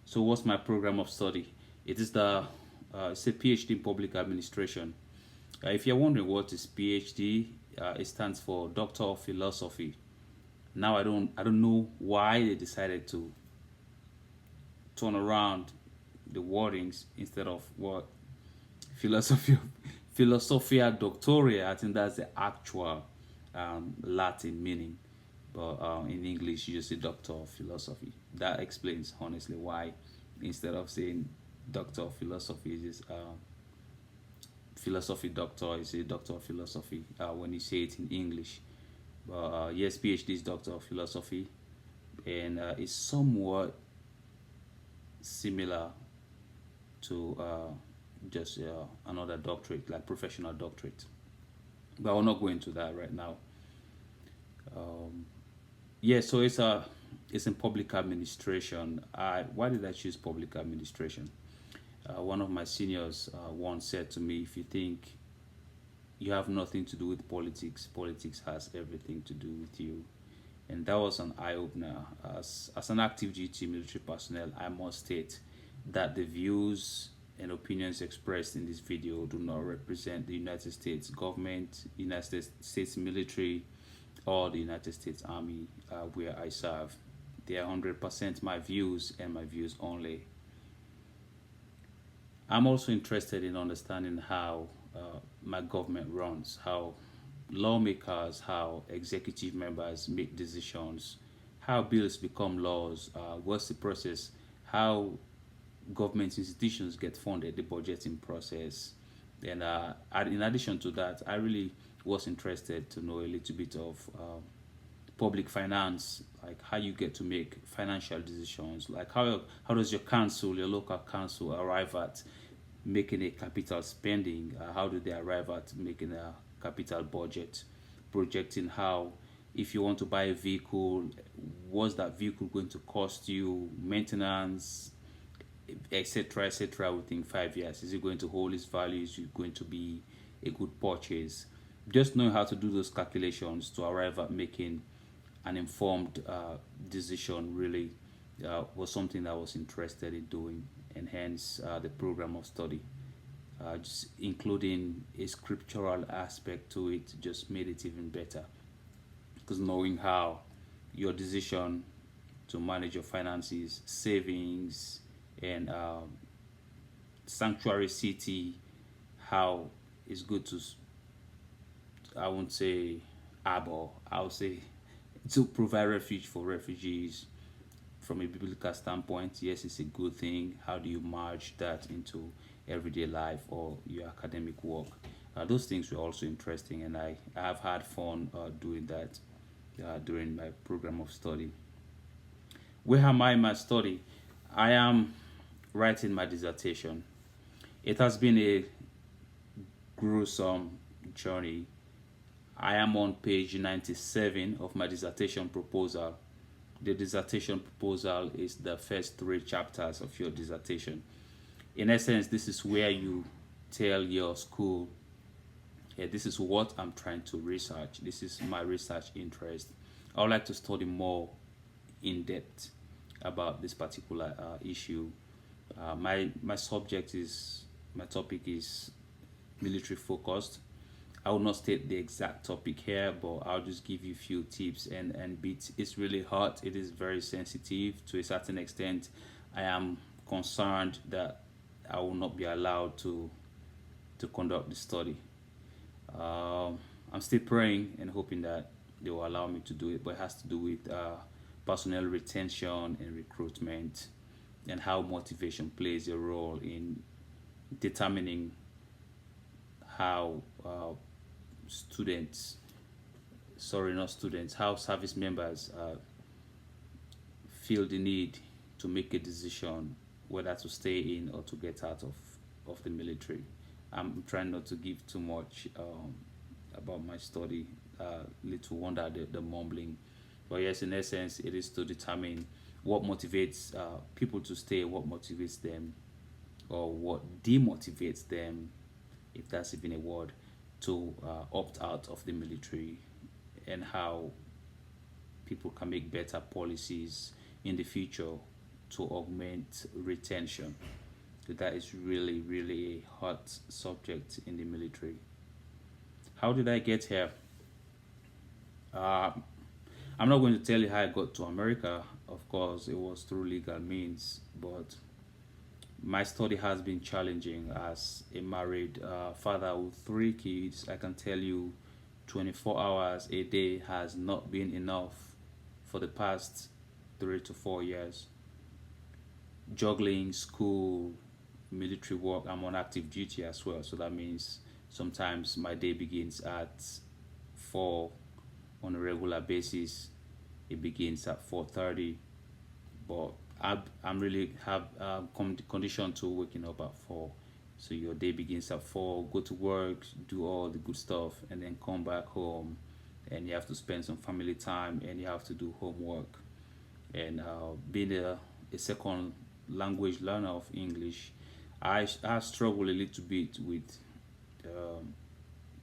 So what's my program of study? It is it's a PhD in public administration. If you're wondering what is PhD, it stands for Doctor of Philosophy. Now I don't know why they decided to turn around the wordings instead of what philosophy philosophia doctoria. I think that's the actual Latin meaning, but in English you just say Doctor of Philosophy. That explains honestly why instead of saying Doctor of Philosophy, it is philosophy doctor. Is a Doctor of Philosophy when you say it in English. But yes, PhD is Doctor of Philosophy, and it's somewhat similar to just another doctorate, like professional doctorate. But I'll not go into that right now. Um, yeah, so it's in public administration. Why did I choose public administration? One of my seniors once said to me, "If you think you have nothing to do with politics, politics has everything to do with you." And that was an eye opener. As an active duty military personnel, I must state that the views and opinions expressed in this video do not represent the United States government, United States military, or the United States Army where I serve. They are 100% my views and my views only. I'm also interested in understanding how my government runs, how lawmakers, how executive members make decisions, how bills become laws, what's the process, how government institutions get funded, the budgeting process. And in addition to that, I really was interested to know a little bit of public finance, like how you get to make financial decisions, like how does your council, your local council, arrive at making a capital spending? How do they arrive at making a capital budget, projecting how if you want to buy a vehicle, what's that vehicle going to cost you, maintenance, etc., etc. Within 5 years? Is it going to hold its value? Is it going to be a good purchase? Just knowing how to do those calculations to arrive at making an informed decision really was something that I was interested in doing, and hence the program of study. Just including a scriptural aspect to it just made it even better, because knowing how your decision to manage your finances, savings, and sanctuary city, how it's good to, I won't say abhor, I would say to provide refuge for refugees from a biblical standpoint. Yes, it's a good thing. How do you merge that into everyday life or your academic work? Those things were also interesting, and I have had fun doing that during my program of study. Where am I in my study? I am writing my dissertation. It has been a gruesome journey. I am on page 97 of my dissertation proposal. The dissertation proposal is the first three chapters of your dissertation. In essence, this is where you tell your school, yeah, this is what I'm trying to research. This is my research interest. I would like to study more in depth about this particular issue. My topic is military focused. I will not state the exact topic here, but I'll just give you a few tips and bits. It's really hot. It is very sensitive to a certain extent. I am concerned that I will not be allowed to conduct the study. I'm still praying and hoping that they will allow me to do it, but it has to do with personnel retention and recruitment, and how motivation plays a role in determining how students, sorry, not students, how service members feel the need to make a decision whether to stay in or to get out of the military. I'm trying not to give too much about my study, little wonder the mumbling. But yes, in essence, it is to determine what motivates people to stay, what motivates them, or what demotivates them, if that's even a word, to opt out of the military, and how people can make better policies in the future to augment retention. So that is really, really a hot subject in the military. How did I get here? Uh, I'm not going to tell you how I got to America. Of course, it was through legal means, but my study has been challenging as a married father with three kids. I can tell you 24 hours a day has not been enough for the past 3 to 4 years. Juggling school, military work, I'm on active duty as well. So that means sometimes my day begins at 4 on a regular basis. It begins at 4:30, but I'm really have conditioned to waking up at 4. So your day begins at 4, go to work, do all the good stuff, and then come back home, and you have to spend some family time, and you have to do homework. And being a second language learner of English, I struggle a little bit with um,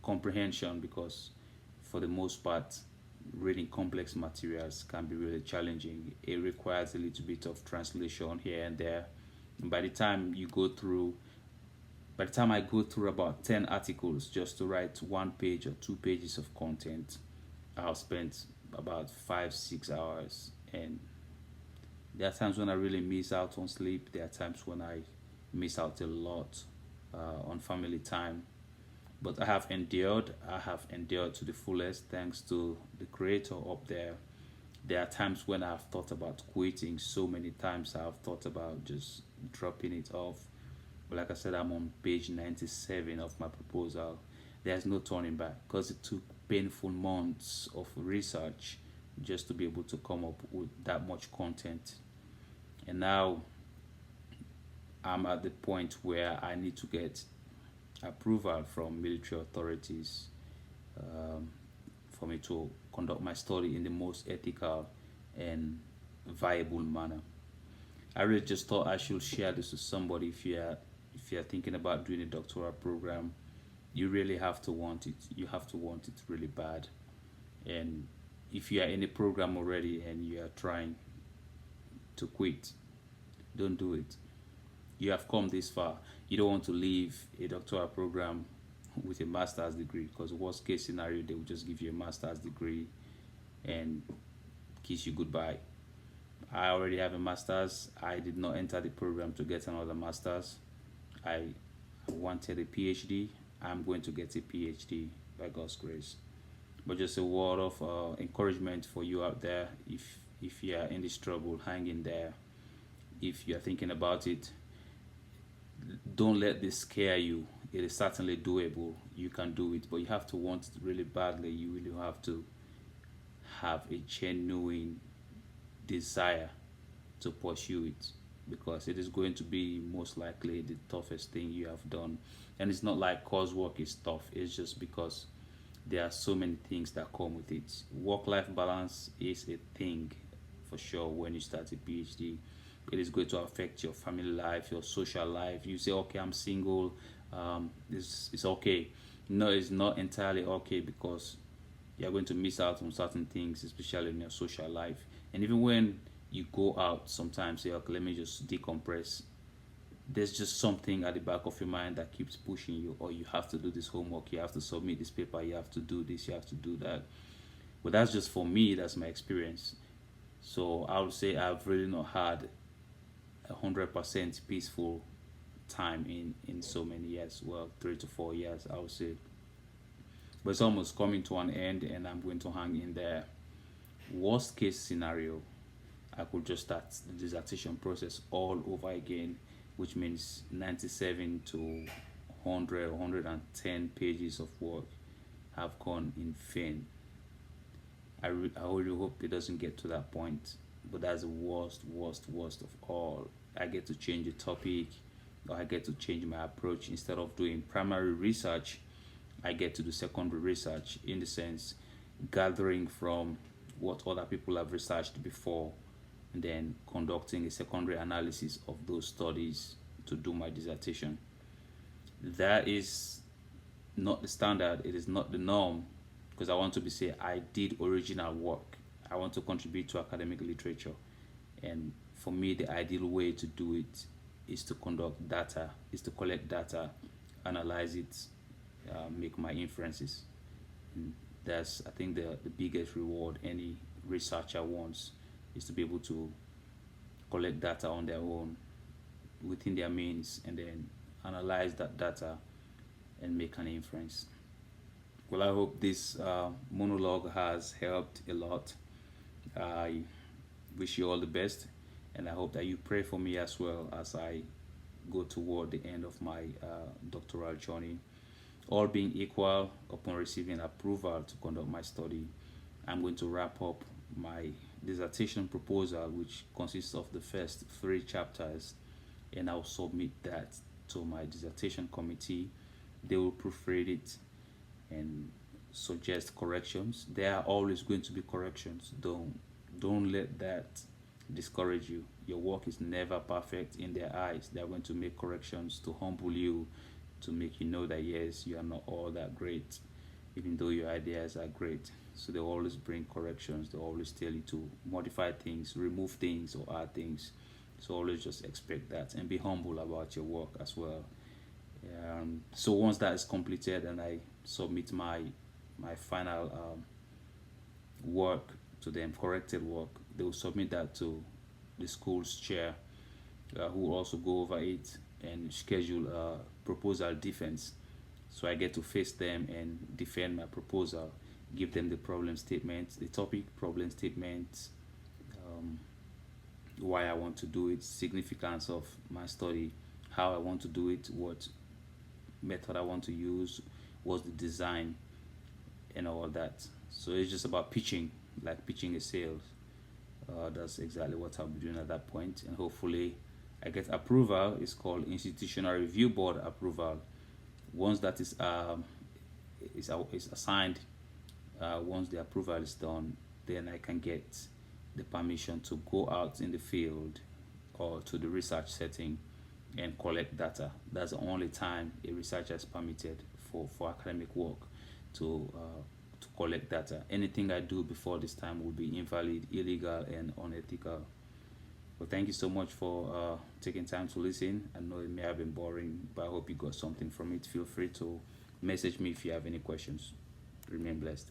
comprehension because for the most part reading complex materials can be really challenging. It requires a little bit of translation here and there. And by the time I go through about 10 articles just to write 1 page or 2 pages of content, I'll spend about 5 6 hours. And there are times when I really miss out on sleep. There are times when I miss out a lot on family time. But I have endured to the fullest thanks to the creator up there. There are times when I've thought about quitting. So many times I've thought about just dropping it off. But like I said, I'm on page 97 of my proposal. There's no turning back because it took painful months of research just to be able to come up with that much content. And now I'm at the point where I need to get approval from military authorities um, for me to conduct my study in the most ethical and viable manner. I really just thought I should share this with somebody. If you're thinking about doing a doctoral program, you really have to want it. You have to want it really bad. And if you are in a program already and you are trying to quit, don't do it. You have come this far. You don't want to leave a doctoral program with a master's degree because worst case scenario they will just give you a master's degree and kiss you goodbye. I already have a master's. I did not enter the program to get another master's. I wanted a PhD. I'm going to get a PhD by God's grace. But just a word of encouragement for you out there. If you are in this trouble, hang in there. If you are thinking about it, don't let this scare you. It is certainly doable. You can do it, but you have to want it really badly. You really have to have a genuine desire to pursue it because it is going to be most likely the toughest thing you have done. And it's not like coursework is tough, it's just because there are so many things that come with it. Work life balance is a thing for sure when you start a PhD. It is going to affect your family life, your social life. You say, okay, I'm single, it's okay. No, it's not entirely okay because you're going to miss out on certain things, especially in your social life. And even when you go out, sometimes say, okay, let me just decompress. There's just something at the back of your mind that keeps pushing you, or you have to do this homework, you have to submit this paper, you have to do this, you have to do that. But that's just for me, that's my experience. So I would say I've really not had 100% peaceful time in so many years. Well, 3 to 4 years, I would say. But it's almost coming to an end, and I'm going to hang in there. Worst case scenario, I could just start the dissertation process all over again, which means 97 to 100, 110 pages of work have gone in vain. I really hope it doesn't get to that point, but that's the worst of all. I get to change the topic, or I get to change my approach. Instead of doing primary research, I get to do secondary research, in the sense gathering from what other people have researched before and then conducting a secondary analysis of those studies to do my dissertation. That is not the standard, it is not the norm, because I want to be say I did original work. I want to contribute to academic literature. And for me, the ideal way to do it is to conduct data, is to collect data, analyze it, make my inferences. And that's, I think, the biggest reward any researcher wants, is to be able to collect data on their own within their means, and then analyze that data and make an inference. Well, I hope this monologue has helped a lot. I wish you all the best, and I hope that you pray for me as well as I go toward the end of my doctoral journey. All being equal, upon receiving approval to conduct my study, I'm going to wrap up my dissertation proposal, which consists of the first three chapters, and I'll submit that to my dissertation committee. They will proofread it and suggest corrections. There are always going to be corrections. Don't let that discourage you. Your work is never perfect in their eyes. They are going to make corrections to humble you, to make you know that yes, you are not all that great, even though your ideas are great. So they always bring corrections. They always tell you to modify things, remove things, or add things. So always just expect that and be humble about your work as well. So once that is completed and I submit my final work to them, corrected work, they will submit that to the school's chair, who will also go over it and schedule a proposal defense. So I get to face them and defend my proposal, give them the problem statements, the topic problem statements, um, why I want to do it, significance of my study, how I want to do it, what method I want to use, what's the design, and all that. So it's just about pitching, like pitching a sales. That's exactly what I'll be doing at that point, and hopefully I get approval. It's called Institutional Review Board approval. Once that is assigned, once the approval is done, then I can get the permission to go out in the field or to the research setting and collect data. That's the only time a researcher is permitted for academic work to collect data. Anything I do before this time will be invalid, illegal, and unethical. Well, thank you so much for taking time to listen. I know it may have been boring, but I hope you got something from it. Feel free to message me if you have any questions. Remain blessed.